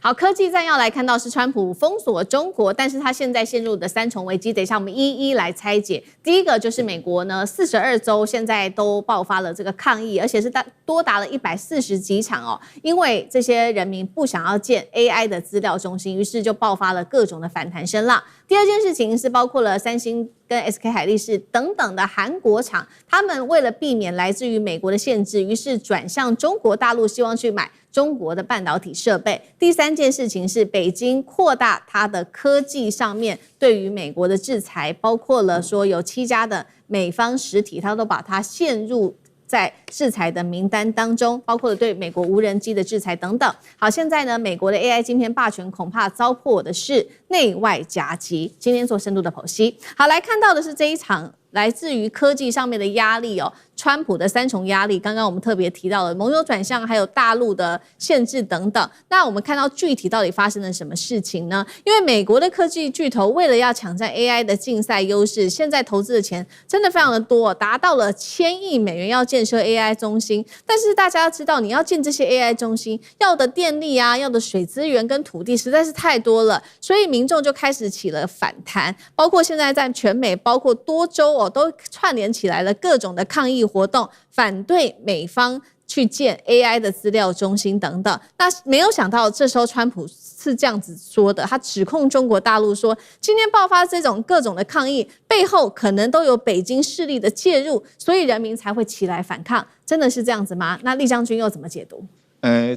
好，科技战要来看到是川普封锁中国，但是他现在陷入的三重危机，等一下我们一一来拆解。第一个就是美国呢，42州现在都爆发了这个抗议，而且是多达了140几场哦，因为这些人民不想要建 AI 的资料中心，于是就爆发了各种的反弹声浪。第二件事情是包括了三星跟 SK 海力士等等的韩国厂，他们为了避免来自于美国的限制，于是转向中国大陆，希望去买中国的半导体设备。第三件事情是北京扩大它的科技上面对于美国的制裁，包括了说有7家的美方实体，它都把它陷入在制裁的名单当中，包括了对美国无人机的制裁等等。好，现在呢，美国的 AI 晶片霸权恐怕遭破的是内外夹击。今天做深度的剖析。好，来看到的是这一场来自于科技上面的压力哦，川普的3重压力，刚刚我们特别提到了盟友转向，还有大陆的限制等等。那我们看到具体到底发生了什么事情呢？因为美国的科技巨头为了要抢占 AI 的竞赛优势，现在投资的钱真的非常的多，达到了1000亿美元要建设 AI 中心。但是大家要知道，你要建这些 AI 中心，要的电力啊，要的水资源跟土地实在是太多了，所以民众就开始起了反弹，包括现在在全美，包括多州哦，都串联起来了各种的抗议活动，反对美方去建 AI 的资料中心等等。那没有想到这时候川普是这样子说的，他指控中国大陆说，今天爆发这种各种的抗议背后可能都有北京势力的介入，所以人民才会起来反抗。真的是这样子吗？那厉将军又怎么解读？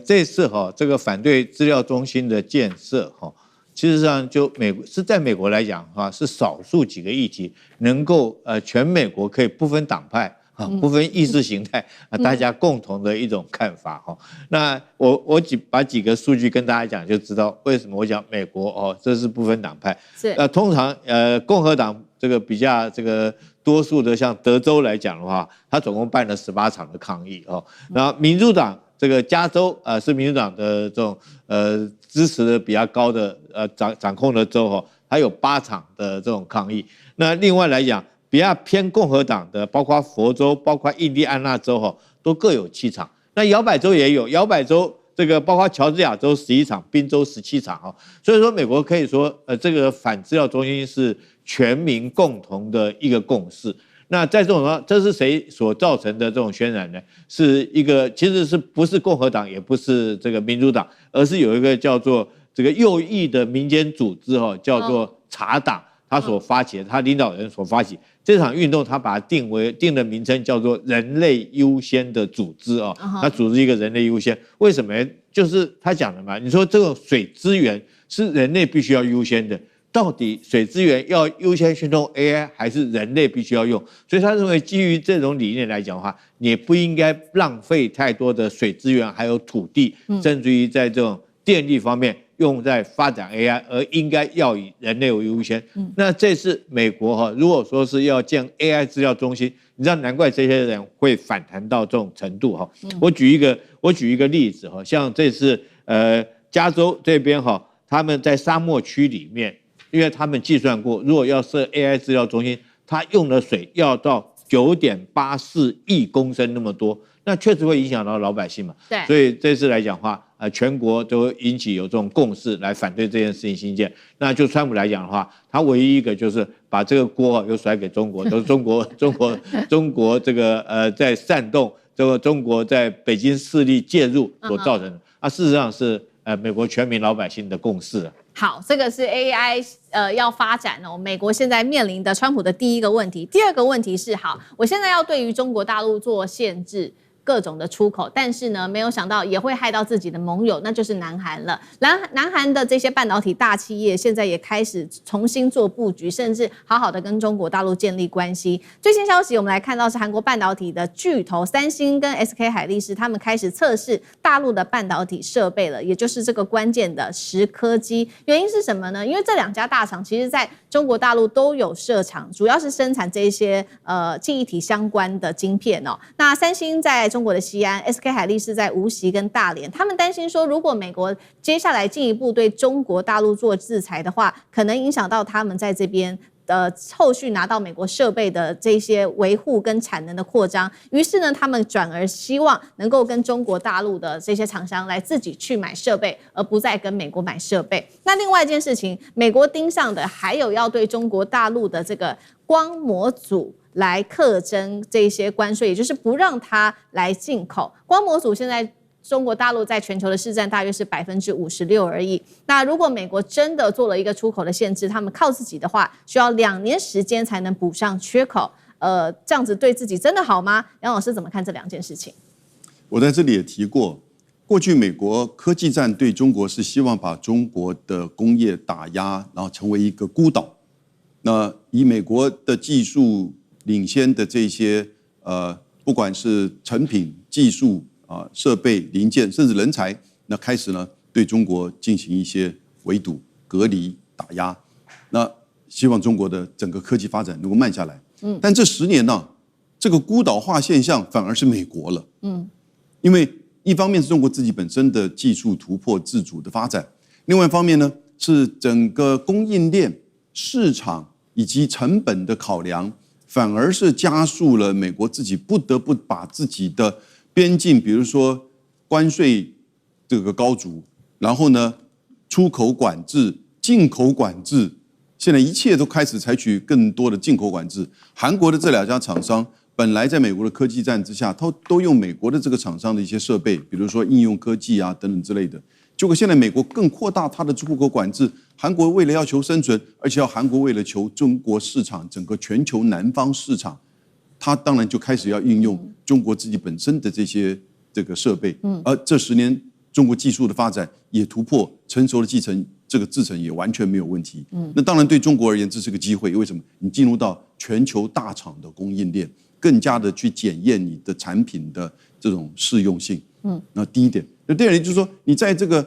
这次这个反对资料中心的建设其实上就在美国来讲是少数几个议题能够全美国可以不分党派不分意识形态大家共同的一种看法那我把几个数据跟大家讲，就知道为什么我讲美国这是不分党派。是通常共和党这个比较这个多数的，像德州来讲的话，他总共办了18场的抗议然后民主党这个加州是民主党的这种支持的比较高的掌控的州它有8场的这种抗议。那另外来讲，比较偏共和党的，包括佛州、包括印第安纳州都各有7场。那摇摆州也有，摇摆州这个包括乔治亚州11场，宾州17场所以说美国可以说这个反资料中心是全民共同的一个共识。那在这种情况，这是谁所造成的这种渲染呢？是一个其实是不是共和党，也不是这个民主党，而是有一个叫做这个右翼的民间组织叫做茶党，他所发起的，他领导人所发起这场运动，他把它定的名称叫做人类优先的组织他组织一个人类优先，为什么？就是他讲的嘛，你说这个水资源是人类必须要优先的。到底水资源要优先去弄 AI， 还是人类必须要用？所以他认为，基于这种理念来讲的话，你不应该浪费太多的水资源，还有土地，甚至于在这种电力方面用在发展 AI， 而应该要以人类为优先。那这次美国如果说是要建 AI 资料中心，你知道难怪这些人会反弹到这种程度我举一个例子像这次加州这边他们在沙漠区里面。因为他们计算过，如果要设 AI 资料中心，它用的水要到9.84亿公升那么多，那确实会影响到老百姓嘛。对，所以这次来讲的话，全国都引起有这种共识来反对这件事情兴建。那就川普来讲的话，他唯一一个就是把这个锅又甩给中国，都是中国这个在煽动这个中国在北京势力介入所造成的。事实上是美国全民老百姓的共识。好，这个是 AI 要发展美国现在面临的川普的第一个问题。第二个问题是，好，我现在要对于中国大陆做限制。各种的出口，但是呢，没有想到也会害到自己的盟友，那就是南韩了。南韩的这些半导体大企业现在也开始重新做布局，甚至好好的跟中国大陆建立关系。最新消息，我们来看到是韩国半导体的巨头三星跟 SK 海力士，他们开始测试大陆的半导体设备了，也就是这个关键的蚀刻机。原因是什么呢？因为这2家大厂其实在中国大陆都有设厂，主要是生产这些记忆体相关的晶片那三星在中国的西安 ，SK 海力士在无锡跟大连，他们担心说，如果美国接下来进一步对中国大陆做制裁的话，可能影响到他们在这边后续拿到美国设备的这些维护跟产能的扩张，于是呢，他们转而希望能够跟中国大陆的这些厂商来自己去买设备，而不再跟美国买设备。那另外一件事情，美国盯上的还有要对中国大陆的这个光模组来课征这些关税，也就是不让它来进口。光模组现在中国大陆在全球的市占大约是56%而已。那如果美国真的做了一个出口的限制，他们靠自己的话，需要2年时间才能补上缺口。这样子对自己真的好吗？杨老师怎么看这2件事情？我在这里也提过，过去美国科技战对中国是希望把中国的工业打压，然后成为一个孤岛。那以美国的技术领先的这些不管是成品、技术设备、零件，甚至人才，那开始呢对中国进行一些围堵、隔离、打压，那希望中国的整个科技发展能够慢下来。但这10年呢，这个孤岛化现象反而是美国了。因为一方面是中国自己本身的技术突破、自主的发展，另外一方面呢是整个供应链、市场以及成本的考量，反而是加速了美国自己不得不把自己的边境，比如说关税这个高筑，然后呢出口管制、进口管制，现在一切都开始采取更多的进口管制。韩国的这2家厂商本来在美国的科技战之下，他都用美国的这个厂商的一些设备，比如说应用科技啊等等之类的。结果现在美国更扩大它的出口管制，韩国为了要求生存，而且韩国为了求中国市场整个全球南方市场，它当然就开始要运用中国自己本身的这个设备。而这10年中国技术的发展也突破成熟的这个制程也完全没有问题。那当然对中国而言这是个机会，为什么？你进入到全球大厂的供应链，更加的去检验你的产品的这种适用性。那第一点。那第二点就是说，你在这个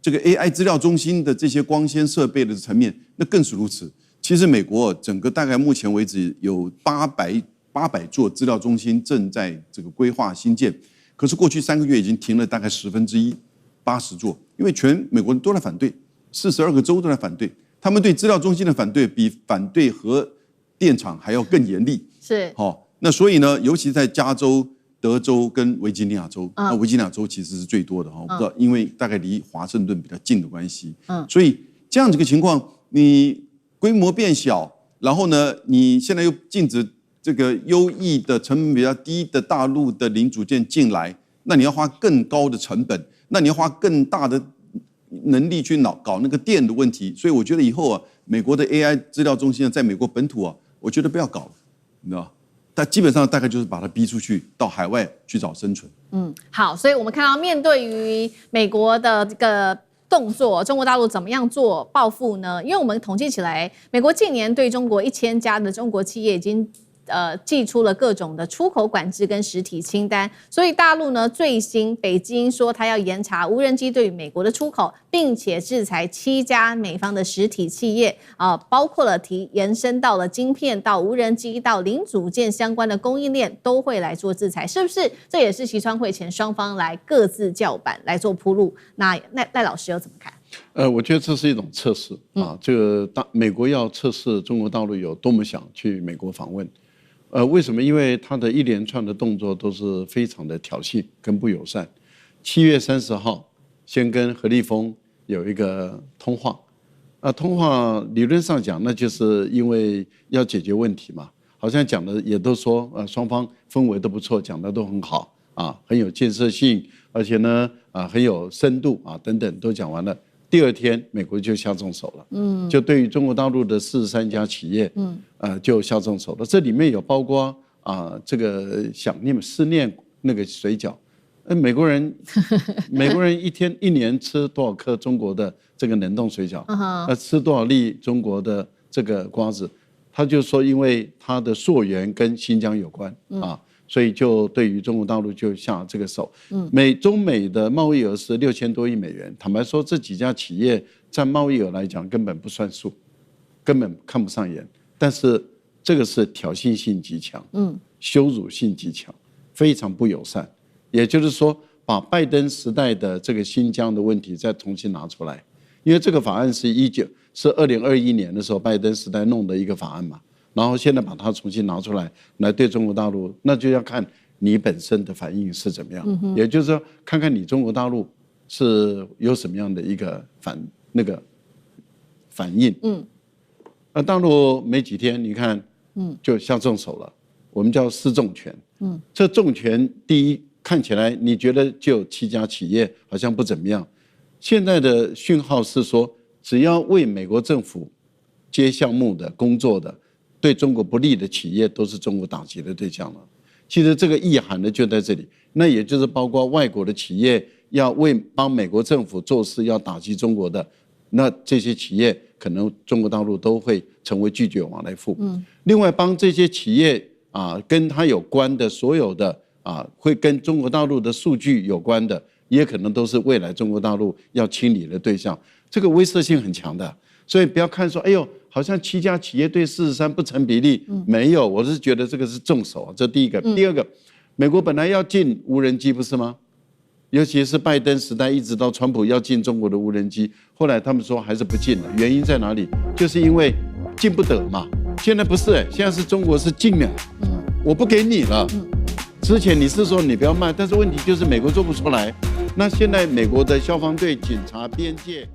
AI 资料中心的这些光纤设备的层面，那更是如此。其实美国整个大概目前为止有800座资料中心正在这个规划新建，可是过去3个月已经停了大概1/10，80座，因为全美国人都在反对，42个州都在反对，他们对资料中心的反对比反对核电厂还要更严厉。是，那所以呢，尤其在加州、德州跟维吉尼亚州，那维吉尼亚州其实是最多的我不知道，因为大概离华盛顿比较近的关系，所以这样子一个情况，你规模变小，然后呢，你现在又禁止这个优异的成本比较低的大陆的零组件进来，那你要花更高的成本，那你要花更大的能力去搞那个电的问题，所以我觉得以后美国的 AI 资料中心在美国本土我觉得不要搞了，你知道吗？但基本上大概就是把它逼出去，到海外去找生存。好，所以我们看到面对于美国的这个动作，中国大陆怎么样做报复呢？因为我们统计起来，美国近年对中国1000家的中国企业已经寄出了各种的出口管制跟实体清单，所以大陆呢最新北京说它要严查无人机对于美国的出口，并且制裁7家美方的实体企业包括了延伸到了晶片到无人机到零组件相关的供应链都会来做制裁，是不是？这也是习川会前双方来各自叫板来做铺路。那赖老师又怎么看？我觉得这是一种测试这个美国要测试中国大陆有多么想去美国访问。为什么？因为他的一连串的动作都是非常的挑衅跟不友善。7月30号，先跟何立峰有一个通话，通话理论上讲，那就是因为要解决问题嘛，好像讲的也都说，双方氛围都不错，讲的都很好很有建设性，而且呢，很有深度等等都讲完了。第2天，美国就下重手了，就对于中国大陆的43家企业，就下重手了。这里面有包括这个思念那个水饺，美国人一年吃多少颗中国的这个冷冻水饺，吃多少粒中国的这个瓜子，他就说因为他的溯源跟新疆有关所以就对于中国大陆就下这个手。中美的贸易额是6000多亿美元，坦白说这几家企业占贸易额来讲根本不算数，根本看不上眼。但是这个是挑衅性极强，羞辱性极强，非常不友善。也就是说，把拜登时代的这个新疆的问题再重新拿出来，因为这个法案是2021年的时候拜登时代弄的一个法案嘛，然后现在把它重新拿出来对中国大陆，那就要看你本身的反应是怎么样，也就是说看看你中国大陆是有什么样的一个反应。大陆没几天，你看，就下重手了，我们叫施重拳。这重拳第一看起来你觉得就7家企业好像不怎么样，现在的讯号是说，只要为美国政府接项目的工作的，对中国不利的企业都是中国打击的对象了。其实这个意涵呢就在这里，那也就是包括外国的企业要帮美国政府做事，要打击中国的，那这些企业可能中国大陆都会成为拒绝往来户。另外帮这些企业跟它有关的所有的会跟中国大陆的数据有关的，也可能都是未来中国大陆要清理的对象，这个威慑性很强的。所以不要看说，哎呦，好像7家企业对43不成比例，没有，我是觉得这个是重手，这第一个。第二个，美国本来要禁无人机，不是吗？尤其是拜登时代一直到川普要禁中国的无人机，后来他们说还是不禁了，原因在哪里？就是因为禁不得嘛。现在不是现在是中国是禁了，我不给你了。之前你是说你不要卖，但是问题就是美国做不出来。那现在美国的消防队、警察、边界。